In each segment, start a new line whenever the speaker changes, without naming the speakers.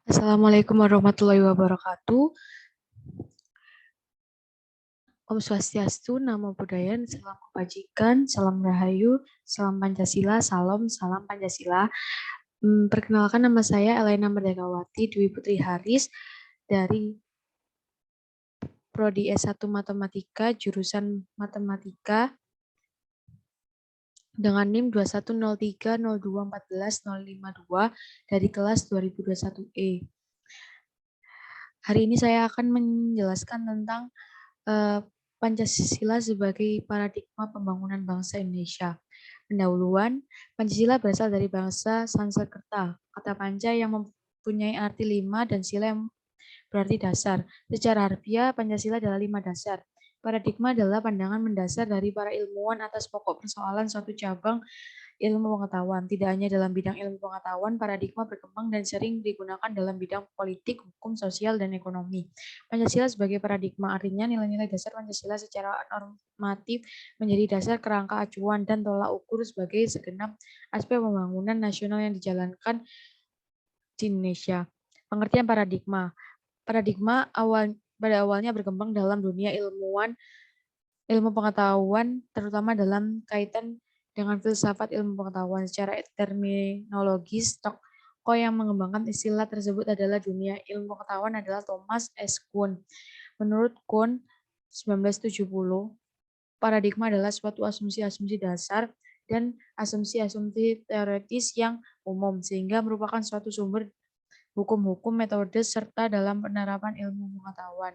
Assalamualaikum warahmatullahi wabarakatuh. Om Swastiastu, Namo Buddhaya, Salam Kebajikan, Salam Rahayu, Salam Pancasila, Salam Pancasila. Perkenalkan, nama saya Elena Merdekawati Dwi Putri Haris dari Prodi S1 Matematika, jurusan Matematika dengan NIM 210302141052 dari kelas 2021E. Hari ini saya akan menjelaskan tentang Pancasila sebagai paradigma pembangunan bangsa Indonesia. Pendahuluan, Pancasila berasal dari bahasa Sanskerta, kata panca yang mempunyai arti 5 dan sila yang berarti dasar. Secara harfiah, Pancasila adalah 5 dasar. Paradigma adalah pandangan mendasar dari para ilmuwan atas pokok persoalan suatu cabang ilmu pengetahuan. Tidak hanya dalam bidang ilmu pengetahuan, paradigma berkembang dan sering digunakan dalam bidang politik, hukum, sosial, dan ekonomi. Pancasila sebagai paradigma artinya nilai-nilai dasar Pancasila secara normatif menjadi dasar kerangka acuan dan tolak ukur sebagai segenap aspek pembangunan nasional yang dijalankan di Indonesia. Pengertian paradigma. Paradigma pada awalnya berkembang dalam dunia ilmu pengetahuan, terutama dalam kaitan dengan filsafat ilmu pengetahuan. Secara terminologis, tokoh yang mengembangkan istilah tersebut adalah dunia ilmu pengetahuan adalah Thomas S. Kuhn. Menurut Kuhn, 1970, paradigma adalah suatu asumsi-asumsi dasar dan asumsi-asumsi teoritis yang umum, sehingga merupakan suatu sumber hukum-hukum, metode, serta dalam penerapan ilmu pengetahuan.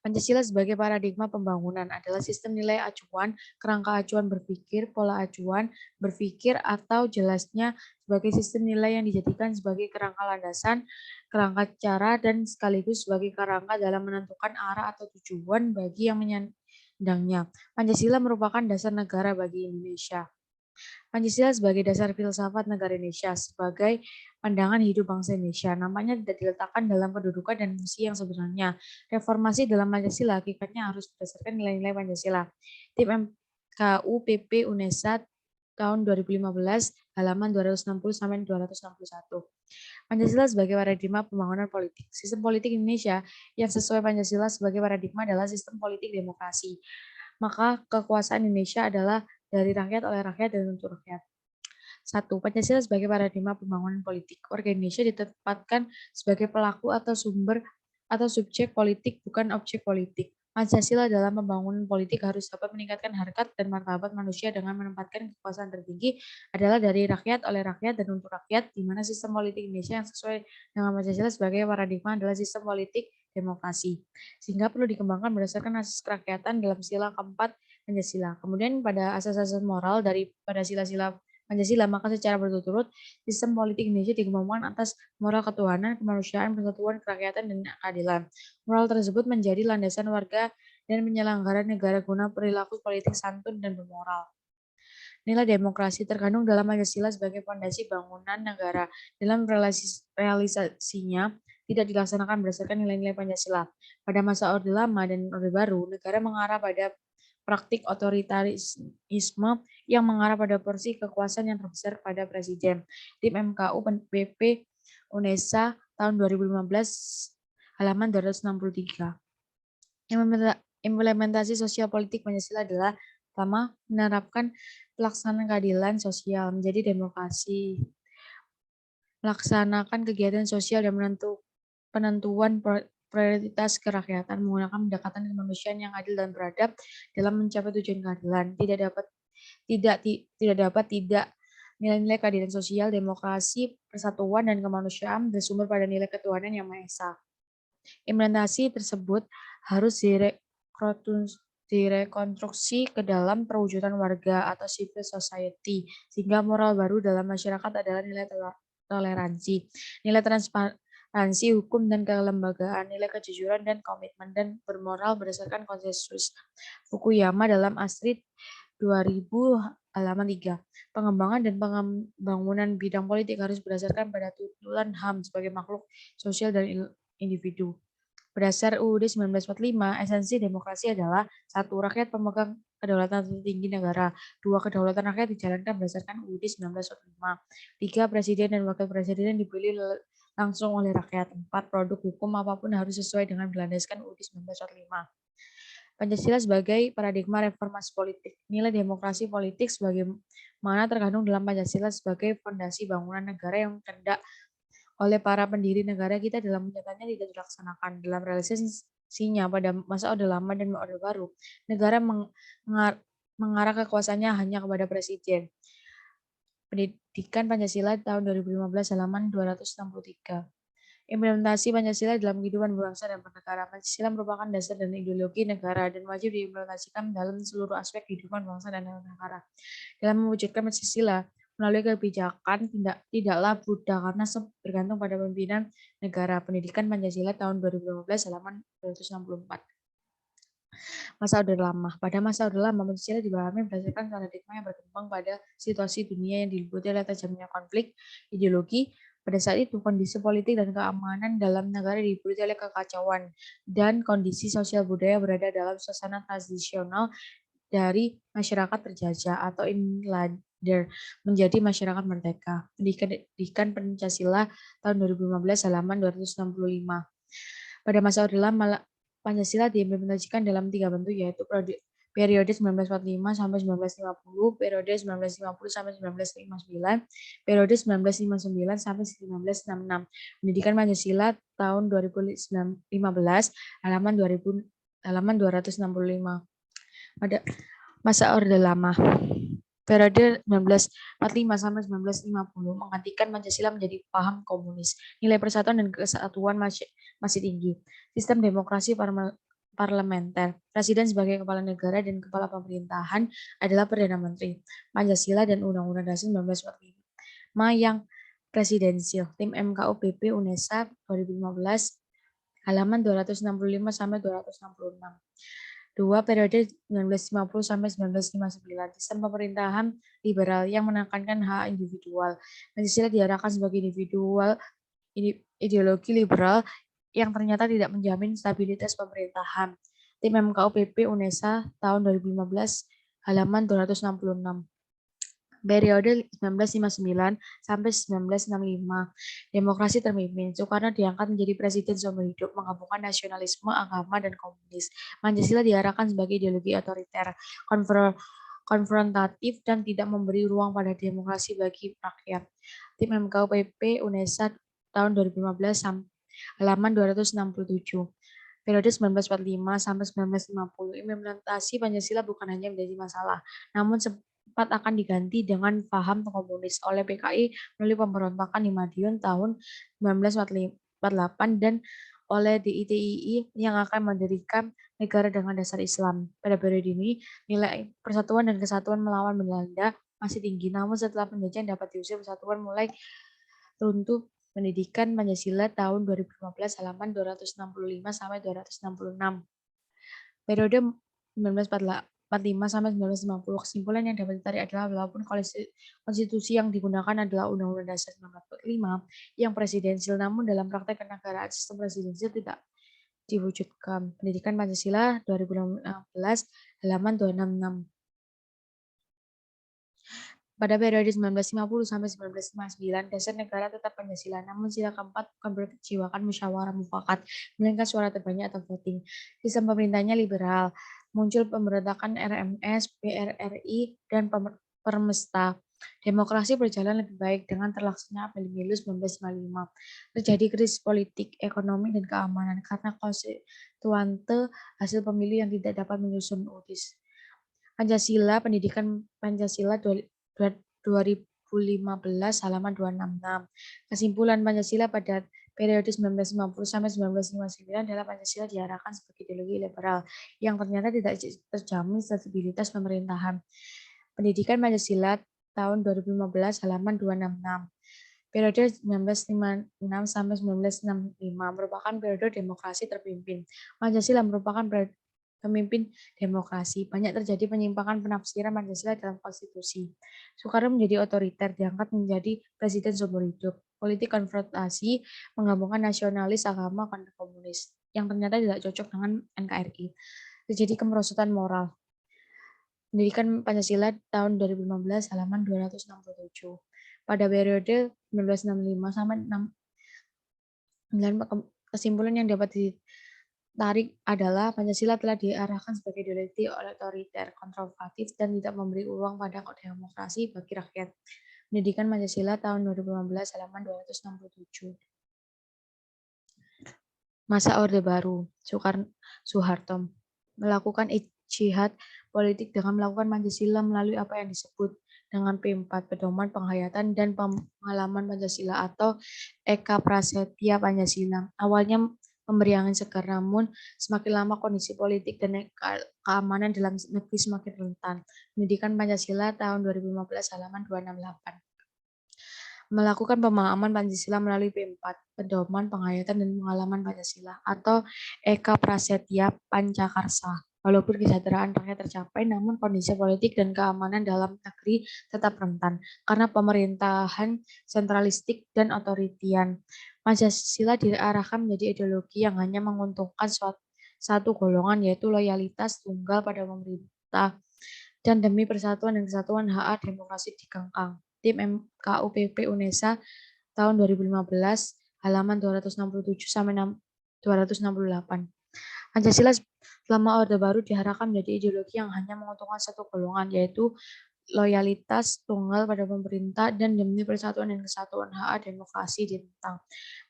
Pancasila sebagai paradigma pembangunan adalah sistem nilai acuan, kerangka acuan berpikir, pola acuan berpikir, atau jelasnya sebagai sistem nilai yang dijadikan sebagai kerangka landasan, kerangka cara, dan sekaligus sebagai kerangka dalam menentukan arah atau tujuan bagi yang menyandangnya. Pancasila merupakan dasar negara bagi Indonesia. Pancasila sebagai dasar filsafat negara Indonesia, sebagai pandangan hidup bangsa Indonesia. Namanya tidak diletakkan dalam kedudukan dan fungsi yang sebenarnya. Reformasi dalam Pancasila hakikatnya harus berdasarkan nilai-nilai Pancasila. Tim MKU PP UNESA tahun 2015 halaman 260 sampai 261. Pancasila sebagai paradigma pembangunan politik. Sistem politik Indonesia yang sesuai Pancasila sebagai paradigma adalah sistem politik demokrasi. Maka kekuasaan Indonesia adalah dari rakyat, oleh rakyat, dan untuk rakyat. 1. Pancasila sebagai paradigma pembangunan politik. Warga Indonesia ditempatkan sebagai pelaku atau sumber atau subjek politik, bukan objek politik. Pancasila dalam pembangunan politik harus dapat meningkatkan harkat dan martabat manusia dengan menempatkan kekuasaan tertinggi adalah dari rakyat, oleh rakyat, dan untuk rakyat, di mana sistem politik Indonesia yang sesuai dengan Pancasila sebagai paradigma adalah sistem politik demokrasi. Sehingga perlu dikembangkan berdasarkan asas kerakyatan dalam sila keempat Pancasila. Kemudian pada asas-asas moral pada sila-sila Pancasila, maka secara berturut-turut sistem politik Indonesia dikembangkan atas moral ketuhanan, kemanusiaan, persatuan, kerakyatan, dan keadilan. Moral tersebut menjadi landasan warga dan penyelenggara negara guna perilaku politik santun dan bermoral. Nilai demokrasi terkandung dalam Pancasila sebagai fondasi bangunan negara. Dalam realisasinya tidak dilaksanakan berdasarkan nilai-nilai Pancasila. Pada masa Orde Lama dan Orde Baru, negara mengarah pada praktik otoritarisme yang mengarah pada porsi kekuasaan yang terbesar pada presiden. Tim MKU PP UNESA tahun 2015 halaman 263. Implementasi sosial politik Pancasila adalah pertama, menerapkan pelaksanaan keadilan sosial menjadi demokrasi, melaksanakan kegiatan sosial dan penentuan prioritas kerakyatan menggunakan pendekatan kemanusiaan yang adil dan beradab dalam mencapai tujuan keadilan. Tidak dapat nilai-nilai keadilan sosial, demokrasi, persatuan, dan kemanusiaan bersumber pada nilai ketuhanan yang Maha Esa. Implementasi tersebut harus direkonstruksi ke dalam perwujudan warga atau civil society, sehingga moral baru dalam masyarakat adalah nilai toleransi, nilai transparansi hukum dan kelembagaan, nilai kejujuran dan komitmen, dan bermoral berdasarkan konsensus. Fukuyama dalam Astrid 2000 halaman 3. Pengembangan dan pembangunan bidang politik harus berdasarkan pada tuntutan HAM sebagai makhluk sosial dan individu. Berdasar UUD 1945, esensi demokrasi adalah 1. Rakyat pemegang kedaulatan tertinggi negara. 2. Kedaulatan rakyat dijalankan berdasarkan UUD 1945. 3. Presiden dan wakil presiden dipilih langsung oleh rakyat. 4. Produk hukum apapun harus sesuai dengan berlandaskan UUD 1945. Pancasila sebagai paradigma reformasi politik. Nilai demokrasi politik sebagaimana terkandung dalam Pancasila sebagai fondasi bangunan negara yang hendak oleh para pendiri negara kita dalam menyatakannya tidak dilaksanakan. Dalam realisasinya pada masa Orde Lama dan Orde Baru, negara mengarah kekuasaannya hanya kepada presiden. Pendidikan Pancasila tahun 2015 halaman 263. Implementasi Pancasila dalam kehidupan berbangsa dan bernegara. Pancasila merupakan dasar dan ideologi negara dan wajib diimplementasikan dalam seluruh aspek kehidupan bangsa dan negara. Dalam mewujudkan Pancasila melalui kebijakan tidaklah mudah karena bergantung pada pimpinan negara. Pendidikan Pancasila tahun 2015 halaman 264. Masa Orde Lama. Pada masa Orde Lama, Pancasila dipahami berdasarkan paradigma yang berkembang pada situasi dunia yang diliputi oleh tajamnya konflik ideologi. Pada saat itu, kondisi politik dan keamanan dalam negara diliputi oleh kekacauan dan kondisi sosial budaya berada dalam suasana transisional dari masyarakat terjajah atau inlander menjadi masyarakat merdeka. Pendidikan Pancasila tahun 2015 halaman 265. Pada masa Orde Lama, Pancasila diimplementasikan dalam 3 bentuk, yaitu periode 1945 sampai 1950, periode 1950 sampai 1959, periode 1959 sampai 1966. Pendidikan Pancasila tahun 2015 halaman 265. Pada masa Orde Lama, periode 1945 sampai 1950 menggantikan Pancasila menjadi paham komunis. Nilai persatuan dan kesatuan masih tinggi. Sistem demokrasi parlementer. Presiden sebagai kepala negara dan kepala pemerintahan adalah Perdana Menteri. Pancasila dan Undang-Undang Dasar 1945 yang presidensil. Tim MKUBP UNESA 2015 halaman 265 sampai 266. 2. Periode 1950 sampai 1959. Sistem pemerintahan liberal yang menekankan hak individual. Pancasila diarahkan sebagai ideologi liberal yang ternyata tidak menjamin stabilitas pemerintahan. Tim MKUBP UNESA tahun 2015 halaman 266. Periode 1959 sampai 1965, demokrasi terpimpin. Soekarno diangkat menjadi presiden seumur hidup, menggabungkan nasionalisme, agama, dan komunis. Pancasila diarahkan sebagai ideologi otoriter, konfrontatif, dan tidak memberi ruang pada demokrasi bagi rakyat. Tim MKUBP UNESA tahun 2015 halaman 267. Periode 1945 sampai 1950, implementasi Pancasila bukan hanya menjadi masalah, namun sempat akan diganti dengan paham komunis oleh PKI melalui pemberontakan di Madiun tahun 1948 dan oleh DITII yang akan mendirikan negara dengan dasar Islam. Pada periode ini, nilai persatuan dan kesatuan melawan Belanda masih tinggi, namun setelah penjajahan dapat diusir, persatuan mulai runtuh. Pendidikan Pancasila tahun 2015 halaman 265 sampai 266. Periode 1945 sampai 1950. Kesimpulan yang dapat ditarik adalah walaupun konstitusi yang digunakan adalah Undang-Undang Dasar 1945 yang presidensil, namun dalam praktek kenegaraan sistem presidensil tidak diwujudkan. Pendidikan Pancasila 2016 halaman 266. Pada periode 1950 sampai 1959, dasar negara tetap Pancasila, namun sila keempat bukan berkejiwakan musyawarah mufakat, melainkan suara terbanyak atau voting. Sistem pemerintahnya liberal, muncul pemberontakan RMS, PRRI, dan Permesta. Demokrasi berjalan lebih baik dengan terlaksana pemilu 1955. Terjadi krisis politik, ekonomi, dan keamanan karena konstituante hasil pemilu yang tidak dapat menyusun UUD. Pancasila, Pendidikan Pancasila 2015 halaman 266. Kesimpulan Pancasila pada periode 1950 sampai 1959 adalah Pancasila diarahkan sebagai ideologi liberal yang ternyata tidak terjamin stabilitas pemerintahan. Pendidikan Pancasila tahun 2015 halaman 266. Periode 1956 sampai 1965 merupakan periode demokrasi terpimpin. Pancasila merupakan pemimpin demokrasi. Banyak terjadi penyimpangan penafsiran Pancasila dalam konstitusi. Soekarno menjadi otoriter, diangkat menjadi presiden seumur hidup. Politik konfrontasi menggabungkan nasionalis, agama, dan komunis yang ternyata tidak cocok dengan NKRI. Terjadi kemerosotan moral. Pendidikan Pancasila tahun 2015 halaman 267. Pada periode 1965 sampai Dan kesimpulan yang dapat ditarik adalah Pancasila telah diarahkan sebagai ideologi otoriter, konservatif, dan tidak memberi ruang pada demokrasi bagi rakyat. Pendidikan Pancasila tahun 2015 halaman 267. Masa Orde Baru, Soeharto melakukan ijtihad politik dengan melakukan Pancasila melalui apa yang disebut dengan P4, Pedoman Penghayatan dan Pengalaman Pancasila atau Eka Prasetya Pancasila. Awalnya memberi angin segar, namun semakin lama kondisi politik dan keamanan dalam negeri semakin rentan. Pendidikan Pancasila tahun 2015 halaman 268. Melakukan pemahaman Pancasila melalui P4, Pedoman Penghayatan dan Pengalaman Pancasila atau Eka Prasetya Pancakarsa. Walaupun kesejahteraan rakyat tercapai, namun kondisi politik dan keamanan dalam negeri tetap rentan karena pemerintahan sentralistik dan otoritian. Pancasila diarahkan menjadi ideologi yang hanya menguntungkan satu golongan, yaitu loyalitas tunggal pada pemerintah dan demi persatuan dan kesatuan HA demokrasi dikengkang. Tim MKUPP UNESA tahun 2015 halaman 267 sampai 268. Pancasila selama Orde Baru diharapkan menjadi ideologi yang hanya menguntungkan satu golongan, yaitu loyalitas tunggal pada pemerintah dan demi persatuan dan kesatuan HA demokrasi ditentang.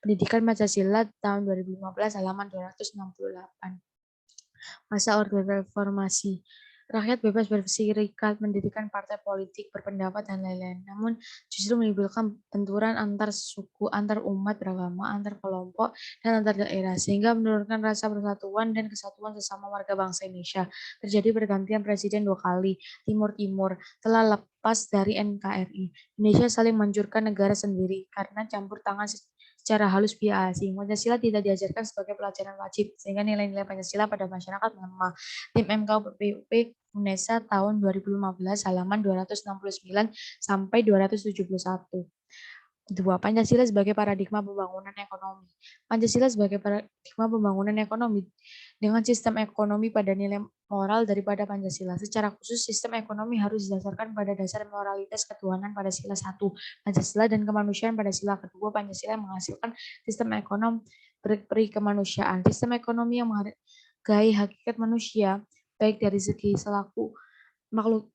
Pendidikan Pancasila tahun 2015 halaman 268. Masa Orde Reformasi. Rakyat bebas berserikat, mendirikan partai politik, berpendapat, dan lain-lain. Namun justru menimbulkan benturan antar suku, antar umat beragama, antar kelompok, dan antar daerah, sehingga menurunkan rasa persatuan dan kesatuan sesama warga bangsa Indonesia. Terjadi pergantian presiden 2 kali, Timur-Timur telah lepas dari NKRI. Indonesia saling menjurkan negara sendiri karena campur tangan secara halus pihak asing. Pancasila tidak diajarkan sebagai pelajaran wajib, sehingga nilai-nilai Pancasila pada masyarakat melemah. Tim MKUPP UNESA tahun 2015 halaman 269 sampai 271. 2. Pancasila sebagai paradigma pembangunan ekonomi. Pancasila sebagai paradigma pembangunan ekonomi dengan sistem ekonomi pada nilai moral daripada Pancasila. Secara khusus, sistem ekonomi harus didasarkan pada dasar moralitas ketuhanan pada sila 1, Pancasila, dan kemanusiaan pada sila kedua. Pancasila menghasilkan sistem ekonomi berperi kemanusiaan. Sistem ekonomi yang menghargai hakikat manusia, baik dari segi selaku makhluk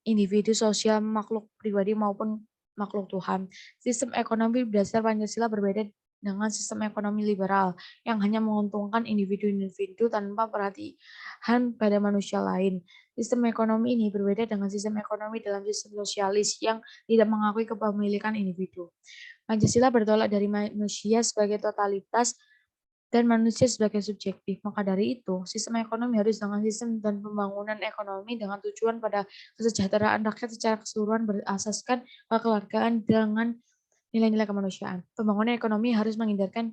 individu sosial, makhluk pribadi maupun makhluk Tuhan. Sistem ekonomi berdasar Pancasila berbeda dengan sistem ekonomi liberal yang hanya menguntungkan individu-individu tanpa perhatian pada manusia lain. Sistem ekonomi ini berbeda dengan sistem ekonomi dalam sistem sosialis yang tidak mengakui kepemilikan individu. Pancasila bertolak dari manusia sebagai totalitas dan manusia sebagai subjektif. Maka dari itu, sistem ekonomi harus dengan sistem dan pembangunan ekonomi dengan tujuan pada kesejahteraan rakyat secara keseluruhan berasaskan kekeluargaan dengan nilai-nilai kemanusiaan. Pembangunan ekonomi harus menghindarkan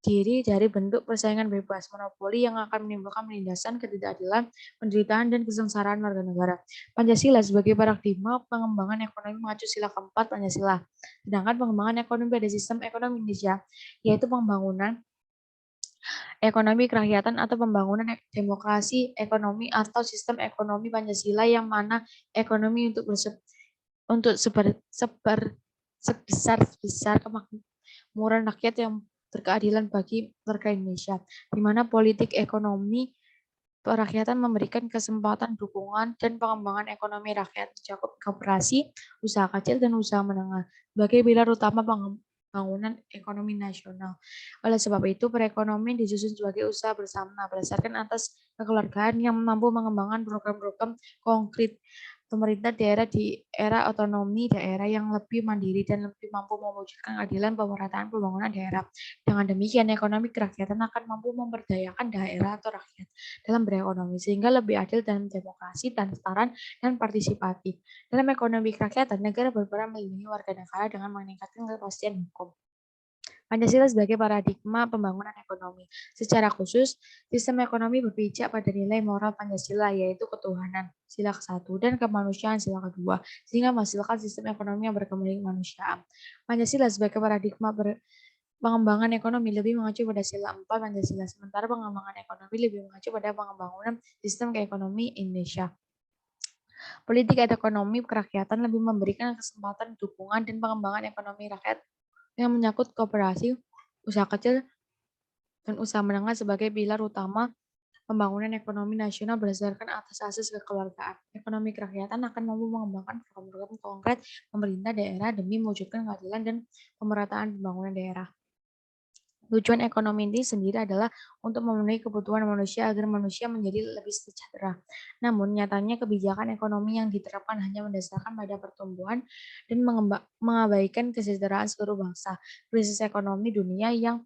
diri dari bentuk persaingan bebas, monopoli yang akan menimbulkan penindasan, ketidakadilan, penderitaan, dan kesengsaraan warga negara. Pancasila sebagai paradigma pengembangan ekonomi mengacu sila keempat Pancasila. Sedangkan pengembangan ekonomi pada sistem ekonomi Indonesia, yaitu pembangunan ekonomi kerakyatan atau pembangunan demokrasi ekonomi atau sistem ekonomi Pancasila yang mana ekonomi untuk sebesar kemakmuran rakyat yang berkeadilan bagi warga Indonesia, di mana politik ekonomi kerakyatan memberikan kesempatan dukungan dan pengembangan ekonomi rakyat mencakup koperasi, usaha kecil dan usaha menengah sebagai pilar utama pembangunan ekonomi nasional. Oleh sebab itu, perekonomian disusun sebagai usaha bersama berdasarkan atas kekeluargaan yang mampu mengembangkan program-program konkret pemerintah daerah di era otonomi daerah yang lebih mandiri dan lebih mampu mewujudkan keadilan pemerataan pembangunan daerah. Dengan demikian, ekonomi kerakyatan akan mampu memberdayakan daerah atau rakyat dalam berekonomi sehingga lebih adil dan demokrasi, transparan, dan partisipatif. Dalam ekonomi kerakyatan, negara berperan melindungi warga negara dengan meningkatkan kepastian hukum. Pancasila sebagai paradigma pembangunan ekonomi. Secara khusus, sistem ekonomi berpijak pada nilai moral Pancasila, yaitu ketuhanan, sila ke-1, dan kemanusiaan, sila kedua, sehingga menghasilkan sistem ekonomi yang berkemanusiaan. Pancasila sebagai paradigma pengembangan ekonomi lebih mengacu pada sila 4 Pancasila, sementara pengembangan ekonomi lebih mengacu pada pengembangan sistem keekonomi Indonesia. Politik dan ekonomi kerakyatan lebih memberikan kesempatan dukungan dan pengembangan ekonomi rakyat yang menyangkut kooperasi, usaha kecil dan usaha menengah sebagai pilar utama pembangunan ekonomi nasional berdasarkan atas asas kekeluargaan. Ekonomi kerakyatan akan mampu mengembangkan program-program konkret pemerintah daerah demi mewujudkan keadilan dan pemerataan pembangunan daerah. Tujuan ekonomi ini sendiri adalah untuk memenuhi kebutuhan manusia agar manusia menjadi lebih sejahtera. Namun, nyatanya kebijakan ekonomi yang diterapkan hanya mendasarkan pada pertumbuhan dan mengabaikan kesejahteraan seluruh bangsa. Krisis ekonomi dunia yang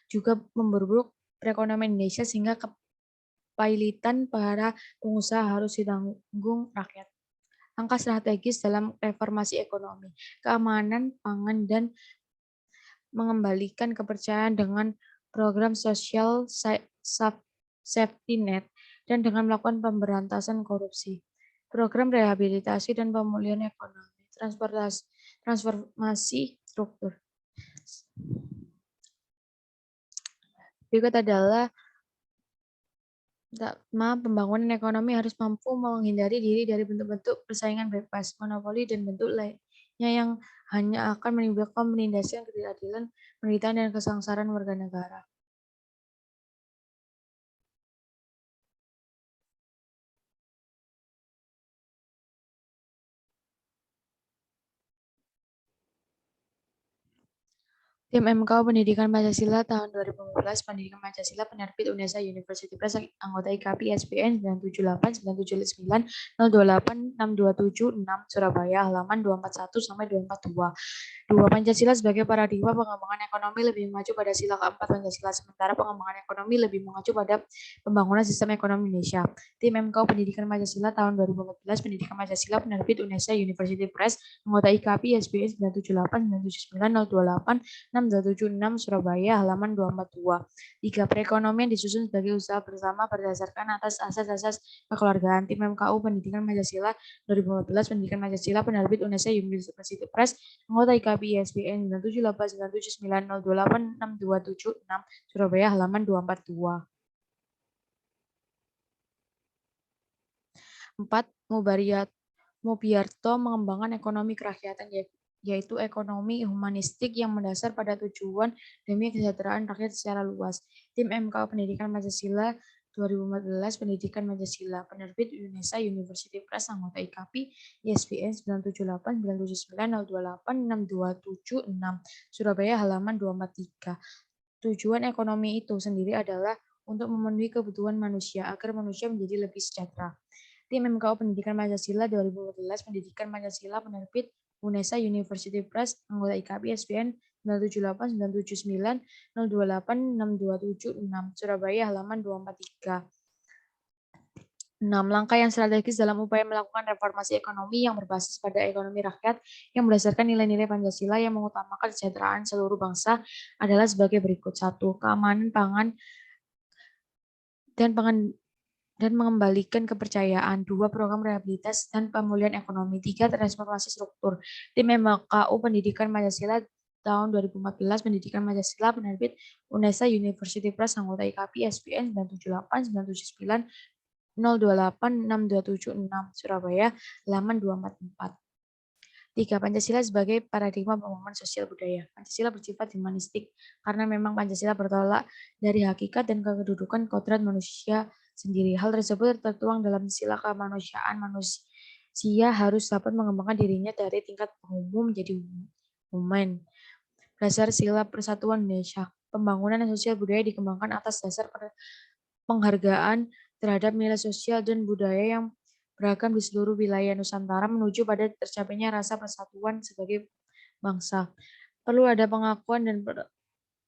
juga memperburuk perekonomian Indonesia sehingga kepailitan para pengusaha harus ditanggung rakyat. Langkah strategis dalam reformasi ekonomi, keamanan pangan dan mengembalikan kepercayaan dengan program sosial safety net dan dengan melakukan pemberantasan korupsi. Program rehabilitasi dan pemulihan ekonomi, transformasi struktur. Berikut adalah pembangunan ekonomi harus mampu menghindari diri dari bentuk-bentuk persaingan bebas, monopoli, dan bentuk lainnya yang hanya akan menimbulkan penindasan, ketidakadilan, penderitaan, dan kesengsaraan warga negara. Tim MK Pendidikan Pancasila tahun 2015, Pendidikan Pancasila, penerbit Unesa University Press, anggota IKAPI SBN 9789790286276 Surabaya, halaman 241 sampai 242. 2. Pancasila sebagai paradigma pengembangan ekonomi lebih mengacu pada sila keempat Pancasila, sementara pengembangan ekonomi lebih mengacu pada pembangunan sistem ekonomi Indonesia. Tim MK Pendidikan Pancasila tahun 2014, Pendidikan Pancasila, penerbit Unesa University Press, anggota IKAPI SBN 9789790286276 Surabaya, halaman 242. 3. Perekonomian disusun sebagai usaha bersama berdasarkan atas asas-asas kekeluargaan. Tim MKU Pendidikan Pancasila 2014, Pendidikan Pancasila, penerbit Unesa University Press, anggota IKAPI ISBN 9789790286276 Surabaya, halaman 242. 4. Mubiarto mengembangkan ekonomi kerakyatan, yaitu ekonomi humanistik yang mendasar pada tujuan demi kesejahteraan rakyat secara luas. Tim MK Pendidikan Pancasila 2014, Pendidikan Pancasila, penerbit Unesa University Press, anggota IKAPI ISBN 9789790286276 Surabaya, halaman 243. Tujuan ekonomi itu sendiri adalah untuk memenuhi kebutuhan manusia agar manusia menjadi lebih sejahtera. Tim MKU Pendidikan Pancasila 2014, Pendidikan Pancasila, penerbit Unesa University Press, anggota IKAPI SBN 9789790286276 Surabaya, halaman 243. 6. Langkah yang strategis dalam upaya melakukan reformasi ekonomi yang berbasis pada ekonomi rakyat yang berdasarkan nilai-nilai Pancasila yang mengutamakan kesejahteraan seluruh bangsa adalah sebagai berikut. 1. Keamanan pangan dan mengembalikan kepercayaan. 2. Program rehabilitasi dan pemulihan ekonomi. 3. Transformasi struktur. Tim MKU Pendidikan Pancasila tahun 2014, Pendidikan Pancasila, penerbit Unesa University Press, anggota IKAPI SBN 9789790286276 Surabaya, halaman 244. 3. Pancasila sebagai paradigma pembangunan sosial budaya. Pancasila bersifat humanistik karena memang Pancasila bertolak dari hakikat dan kedudukan kodrat manusia sendiri. Hal tersebut tertuang dalam sila kemanusiaan. Manusia harus dapat mengembangkan dirinya dari tingkat umum menjadi human. Dasar sila persatuan Indonesia. Pembangunan sosial budaya dikembangkan atas dasar penghargaan terhadap nilai sosial dan budaya yang beragam di seluruh wilayah Nusantara menuju pada tercapainya rasa persatuan sebagai bangsa. Perlu ada pengakuan dan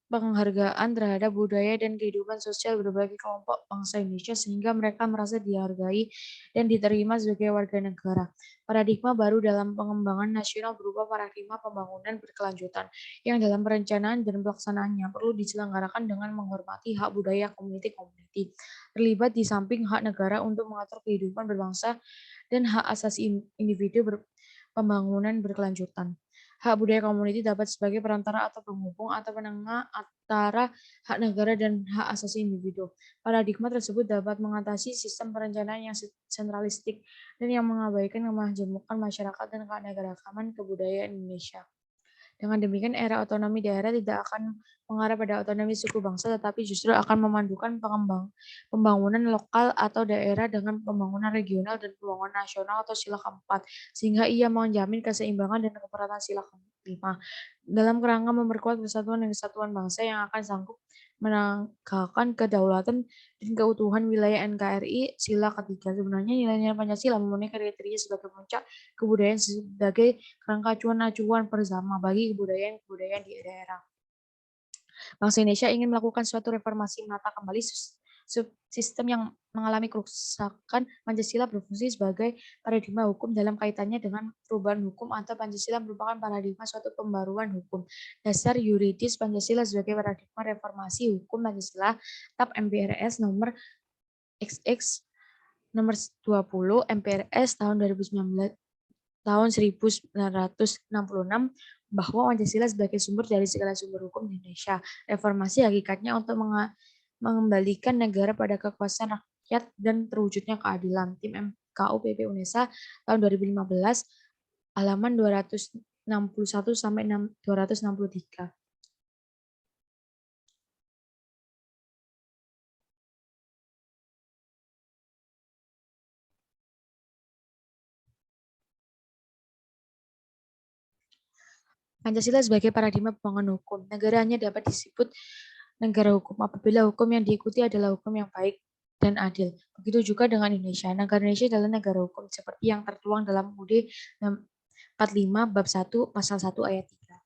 penghargaan terhadap budaya dan kehidupan sosial berbagai kelompok bangsa Indonesia sehingga mereka merasa dihargai dan diterima sebagai warga negara. Paradigma baru dalam pengembangan nasional berupa paradigma pembangunan berkelanjutan yang dalam perencanaan dan pelaksanaannya perlu diselenggarakan dengan menghormati hak budaya community terlibat di samping hak negara untuk mengatur kehidupan berbangsa dan hak asasi individu pembangunan berkelanjutan. Hak budaya community dapat sebagai perantara atau penghubung atau penengah antara hak negara dan hak asasi individu. Paradigma tersebut dapat mengatasi sistem perencanaan yang sentralistik dan yang mengabaikan kemajemukan masyarakat dan keanekaragaman kebudayaan Indonesia. Dengan demikian, era otonomi daerah tidak akan mengarah pada otonomi suku bangsa, tetapi justru akan memandukan pembangunan lokal atau daerah dengan pembangunan regional dan pembangunan nasional atau sila keempat, sehingga ia menjamin keseimbangan dan keperataan sila kelima. Dalam kerangka memperkuat persatuan dan kesatuan bangsa yang akan sanggup menegakkan kedaulatan dan keutuhan wilayah NKRI, sila ketiga. Sebenarnya nilai-nilai Pancasila memenuhi kriteria sebagai puncak kebudayaan sebagai kerangka acuan-acuan bersama bagi kebudayaan-kebudayaan di daerah. Bangsa Indonesia ingin melakukan suatu reformasi menata kembali sistem yang mengalami kerusakan. Pancasila berfungsi sebagai paradigma hukum dalam kaitannya dengan perubahan hukum atau Pancasila merupakan paradigma suatu pembaruan hukum. Dasar yuridis Pancasila sebagai paradigma reformasi hukum Pancasila TAP MPRS nomor XX nomor 20 MPRS tahun 2019 tahun 1966 bahwa Pancasila sebagai sumber dari segala sumber hukum di Indonesia. Reformasi hakikatnya untuk mengembalikan negara pada kekuasaan rakyat dan terwujudnya keadilan. Tim MKUPP UNESA tahun 2015 halaman 261 sampai 263. Pancasila sebagai paradigma pembangunan hukum. Negara hanya dapat disebut negara hukum apabila hukum yang diikuti adalah hukum yang baik dan adil. Begitu juga dengan Indonesia. Negara Indonesia adalah negara hukum seperti yang tertuang dalam UUD 45 bab 1 pasal 1 ayat 3.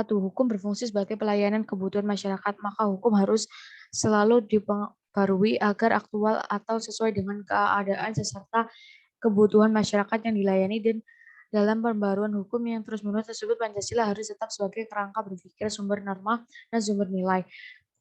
1. Hukum berfungsi sebagai pelayanan kebutuhan masyarakat, maka hukum harus selalu diperbarui agar aktual atau sesuai dengan keadaan serta kebutuhan masyarakat yang dilayani. Dan dalam pembaruan hukum yang terus-menerus tersebut, Pancasila harus tetap sebagai kerangka berpikir, sumber norma, dan sumber nilai.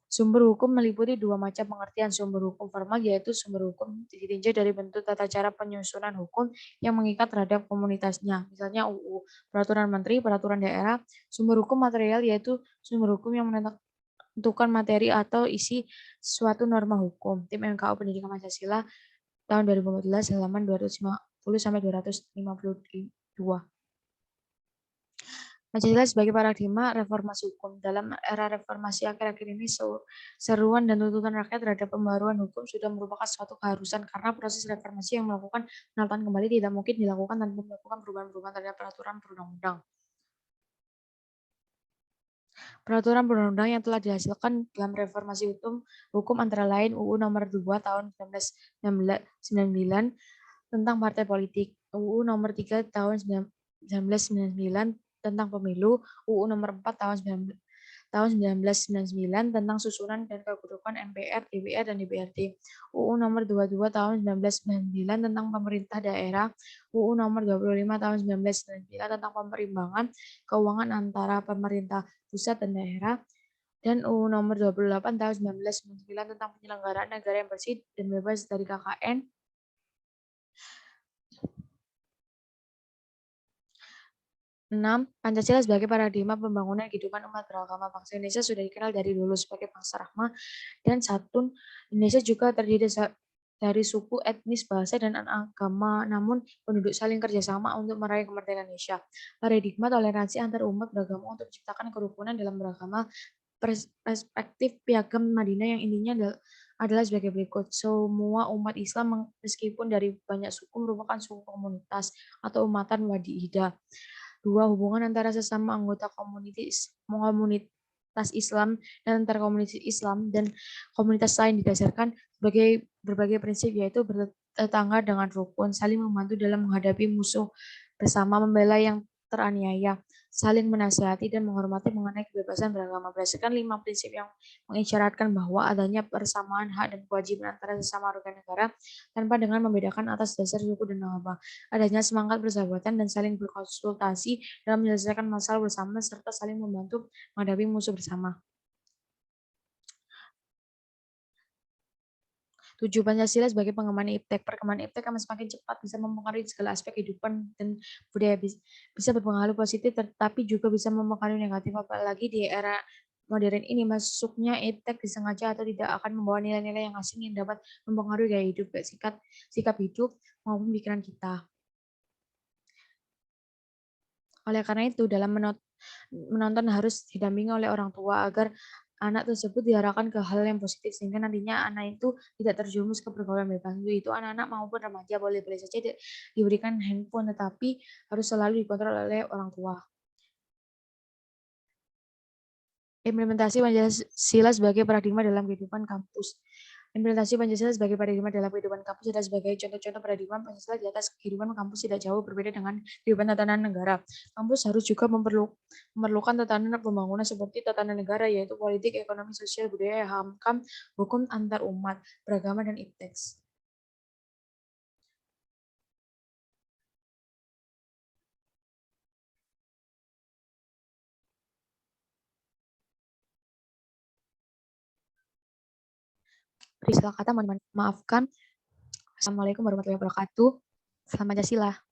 Sumber hukum meliputi dua macam pengertian. Sumber hukum formal yaitu sumber hukum ditinjau dari bentuk tata cara penyusunan hukum yang mengikat terhadap komunitasnya, misalnya UU, peraturan menteri, peraturan daerah. Sumber hukum material yaitu sumber hukum yang menentukan materi atau isi suatu norma hukum. Tim MKU Pendidikan Pancasila tahun 2014 halaman 250 sampai 252. Pancasila sebagai paradigma reformasi hukum. Dalam era reformasi akhir-akhir ini, seruan dan tuntutan rakyat terhadap pembaruan hukum sudah merupakan suatu keharusan karena proses reformasi yang melakukan penataan kembali tidak mungkin dilakukan tanpa melakukan perubahan-perubahan terhadap peraturan perundang-undang. Peraturan perundang-undang yang telah dihasilkan dalam reformasi hukum antara lain UU nomor 2 tahun 1999 tentang partai politik, UU nomor 3 tahun 1999 tentang pemilu, UU nomor 4 tahun 1999 tentang susunan dan kedudukan MPR, DPR, dan DPRD, UU nomor 22 tahun 1999 tentang pemerintah daerah, UU nomor 25 tahun 1999 tentang perimbangan keuangan antara pemerintah pusat dan daerah, dan UU nomor 28 tahun 1999 tentang penyelenggaraan negara yang bersih dan bebas dari KKN. 6. Pancasila sebagai paradigma pembangunan kehidupan umat beragama. Bangsa Indonesia sudah dikenal dari dulu sebagai bangsa rahmah dan santun. Indonesia juga terdiri dari suku, etnis, bahasa, dan agama, namun penduduk saling kerjasama untuk meraih kemerdekaan Indonesia. Paradigma toleransi antar umat beragama untuk menciptakan kerukunan dalam beragama, perspektif piagam Madinah yang intinya adalah sebagai berikut. Semua umat Islam meskipun dari banyak suku merupakan suku komunitas atau umatan wahida. 2. Hubungan antara sesama anggota komunitas Islam dan antar komunitas Islam dan komunitas lain didasarkan sebagai berbagai prinsip, yaitu bertetangga dengan rukun, saling membantu dalam menghadapi musuh bersama, membela yang teraniaya, saling menasihati dan menghormati mengenai kebebasan beragama. Berdasarkan 5 prinsip yang mengisyaratkan bahwa adanya persamaan hak dan kewajiban antara sesama warga negara tanpa dengan membedakan atas dasar suku dan agama. Adanya semangat persahabatan dan saling berkonsultasi dalam menyelesaikan masalah bersama serta saling membantu menghadapi musuh bersama. 7. Pancasila sebagai pengembangan iptek. Perkembangan iptek akan semakin cepat, bisa mempengaruhi segala aspek kehidupan dan budaya, bisa berpengaruh positif tetapi juga bisa mempengaruhi negatif, apalagi di era modern ini. Masuknya iptek disengaja atau tidak akan membawa nilai-nilai yang asing yang dapat mempengaruhi gaya hidup, sikap hidup maupun pikiran kita. Oleh karena itu, dalam menonton harus didampingi oleh orang tua agar anak tersebut diarahkan ke hal yang positif sehingga nantinya anak itu tidak terjerumus ke pergaulan bebas. Untuk itu anak-anak maupun remaja boleh-boleh saja diberikan handphone tetapi harus selalu dikontrol oleh orang tua. Implementasi Pancasila sebagai paradigma dalam kehidupan kampus. Implementasi Pancasila sebagai paradigma dalam kehidupan kampus adalah sebagai contoh-contoh paradigma Pancasila di atas kehidupan kampus tidak jauh berbeda dengan kehidupan tatanan negara. Kampus harus juga memerlukan tatanan pembangunan seperti tatanan negara, yaitu politik, ekonomi, sosial, budaya, HAM, hukum antar umat, beragama, dan ipteks. Beri salah kata, mohon maafkan. Assalamualaikum warahmatullahi wabarakatuh. Salam Pancasila.